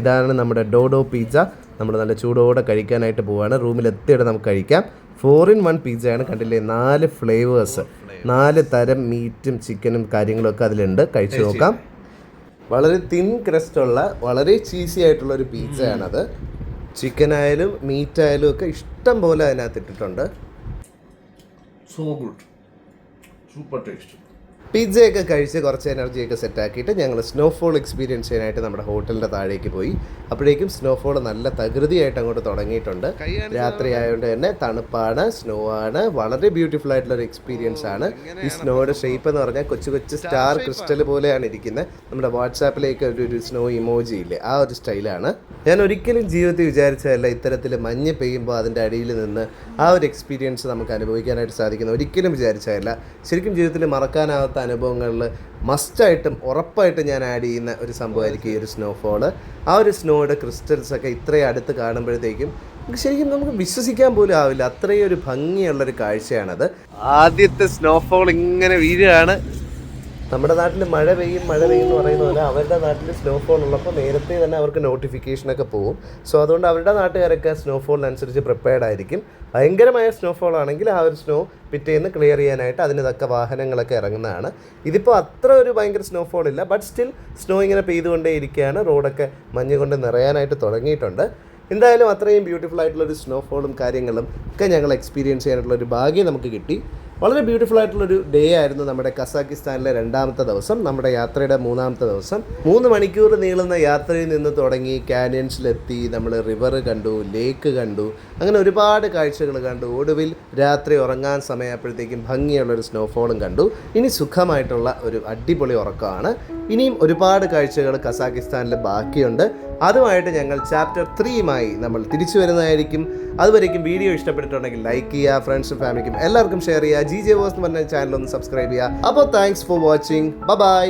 Speaker 1: ഇതാണ് നമ്മുടെ ഡോഡോ പിസ്സ. നമ്മൾ നല്ല ചൂടോടെ കഴിക്കാനായിട്ട് പോവുകയാണ്. റൂമിലെത്തിയിട്ട് നമുക്ക് കഴിക്കാം. 4-in-1 പിസ്സയാണ്. കണ്ടില്ലേ, 4 ഫ്ലേവേഴ്സ്, 4 തരം മീറ്റും ചിക്കനും കാര്യങ്ങളൊക്കെ അതിലുണ്ട്. കഴിച്ചു നോക്കാം. വളരെ തിൻ ക്രസ്റ്റുള്ള വളരെ ചീസി ആയിട്ടുള്ള ഒരു പിസ്സയാണത്. ചിക്കനായാലും മീറ്റായാലും ഒക്കെ ഇഷ്ടം പോലെ അതിനകത്ത് ഇട്ടിട്ടുണ്ട്.
Speaker 3: So good. Super tasty.
Speaker 1: പിസ്സയൊക്കെ കഴിച്ച് കുറച്ച് എനർജിയൊക്കെ സെറ്റാക്കിയിട്ട് ഞങ്ങൾ സ്നോഫോൾ എക്സ്പീരിയൻസ് ചെയ്യാനായിട്ട് നമ്മുടെ ഹോട്ടലിൻ്റെ താഴേക്ക് പോയി. അപ്പോഴേക്കും സ്നോഫോൾ നല്ല തകൃതിയായിട്ട് അങ്ങോട്ട് തുടങ്ങിയിട്ടുണ്ട്. രാത്രി ആയതുകൊണ്ട് തന്നെ തണുപ്പാണ്, സ്നോ ആണ്. വളരെ ബ്യൂട്ടിഫുൾ ആയിട്ടുള്ളൊരു എക്സ്പീരിയൻസ് ആണ്. ഈ സ്നോയുടെ ഷേപ്പ് എന്ന് പറഞ്ഞാൽ കൊച്ചു സ്റ്റാർ ക്രിസ്റ്റൽ പോലെയാണ് ഇരിക്കുന്നത്. നമ്മുടെ വാട്സാപ്പിലേക്ക് ഒരു സ്നോ ഇമോജി ഇല്ലേ, ആ ഒരു സ്റ്റൈലാണ്. ഞാൻ ഒരിക്കലും ജീവിതത്തിൽ വിചാരിച്ചതല്ല ഇത്തരത്തിൽ മഞ്ഞ് പെയ്യുമ്പോൾ അതിൻ്റെ അടിയിൽ നിന്ന് ആ ഒരു എക്സ്പീരിയൻസ് നമുക്ക് അനുഭവിക്കാനായിട്ട് സാധിക്കുന്നത്. ഒരിക്കലും വിചാരിച്ചതല്ല. ശരിക്കും ജീവിതത്തിൽ മറക്കാനാവാത്ത അനുഭവങ്ങളിൽ മസ്റ്റായിട്ടും ഉറപ്പായിട്ടും ഞാൻ ആഡ് ചെയ്യുന്ന ഒരു സംഭവമായിരിക്കും ഈ ഒരു സ്നോഫോള്. ആ ഒരു സ്നോയുടെ ക്രിസ്റ്റൽസൊക്കെ ഇത്രയും അടുത്ത് കാണുമ്പോഴത്തേക്കും ശരിക്കും നമുക്ക് വിശ്വസിക്കാൻ പോലും ആവില്ല. അത്രയും ഒരു ഭംഗിയുള്ളൊരു കാഴ്ചയാണത്. ആദ്യത്തെ സ്നോഫോൾ ഇങ്ങനെ വീഴുകയാണ്. നമ്മുടെ നാട്ടിൽ മഴ പെയ്യും എന്ന് പറയുന്ന പോലെ അവരുടെ നാട്ടിൽ സ്നോഫോൾ ഉള്ളപ്പോൾ നേരത്തെ തന്നെ അവർക്ക് നോട്ടിഫിക്കേഷനൊക്കെ പോകും. സോ അതുകൊണ്ട് അവരുടെ നാട്ടുകാരൊക്കെ സ്നോഫോളിനനുസരിച്ച് പ്രിപ്പയർഡ് ആയിരിക്കും. ഭയങ്കരമായ സ്നോഫോൾ ആണെങ്കിൽ ആ ഒരു സ്നോ പിറ്റേന്ന് ക്ലിയർ ചെയ്യാനായിട്ട് അതിന് തക്ക വാഹനങ്ങളൊക്കെ ഇറങ്ങുന്നതാണ്. ഇതിപ്പോൾ അത്ര ഒരു ഭയങ്കര സ്നോഫോൾ ഇല്ല, ബട്ട് സ്റ്റിൽ സ്നോ ഇങ്ങനെ പെയ്തുകൊണ്ടേ ഇരിക്കുകയാണ്. റോഡൊക്കെ മഞ്ഞ് കൊണ്ട് നിറയാനായിട്ട് തുടങ്ങിയിട്ടുണ്ട്. എന്തായാലും അത്രയും ബ്യൂട്ടിഫുൾ ആയിട്ടുള്ളൊരു സ്നോഫോളും കാര്യങ്ങളും ഒക്കെ ഞങ്ങൾ എക്സ്പീരിയൻസ് ചെയ്യാനായിട്ടുള്ളൊരു ഭാഗ്യം നമുക്ക് കിട്ടി. വളരെ ബ്യൂട്ടിഫുൾ ആയിട്ടുള്ളൊരു ഡേ ആയിരുന്നു നമ്മുടെ കസാക്കിസ്ഥാനിലെ 2ാമത്തെ ദിവസം, നമ്മുടെ യാത്രയുടെ 3ാമത്തെ ദിവസം. 3 മണിക്കൂർ നീളുന്ന യാത്രയിൽ നിന്ന് തുടങ്ങി കാനിയൻസിലെത്തി, നമ്മൾ റിവർ കണ്ടു, ലേക്ക് കണ്ടു, അങ്ങനെ ഒരുപാട് കാഴ്ചകൾ കണ്ടു. ഒടുവിൽ രാത്രി ഉറങ്ങാൻ സമയമായപ്പോഴത്തേക്കും ഭംഗിയുള്ളൊരു സ്നോഫോളും കണ്ടു. ഇനി സുഖമായിട്ടുള്ള ഒരു അടിപൊളി ഉറക്കമാണ്. ഇനിയും ഒരുപാട് കാഴ്ചകൾ കസാക്കിസ്ഥാനിൽ ബാക്കിയുണ്ട്. അതുമായിട്ട് ഞങ്ങൾ ചാപ്റ്റർ 3യുമായി നമ്മൾ തിരിച്ചു വരുന്നതായിരിക്കും. അതുവരേക്കും വീഡിയോ ഇഷ്ടപ്പെട്ടിട്ടുണ്ടെങ്കിൽ ലൈക്ക് ചെയ്യുക, ഫ്രണ്ട്സും ഫാമിലിക്കും എല്ലാവർക്കും ഷെയർ ചെയ്യുക. GJ Vlogs എന്ന് പറഞ്ഞ ചാനൽ ഒന്ന് സബ്സ്ക്രൈബ് ചെയ്യുക. അപ്പോൾ താങ്ക്സ് ഫോർ വാച്ചിങ്. ബൈ.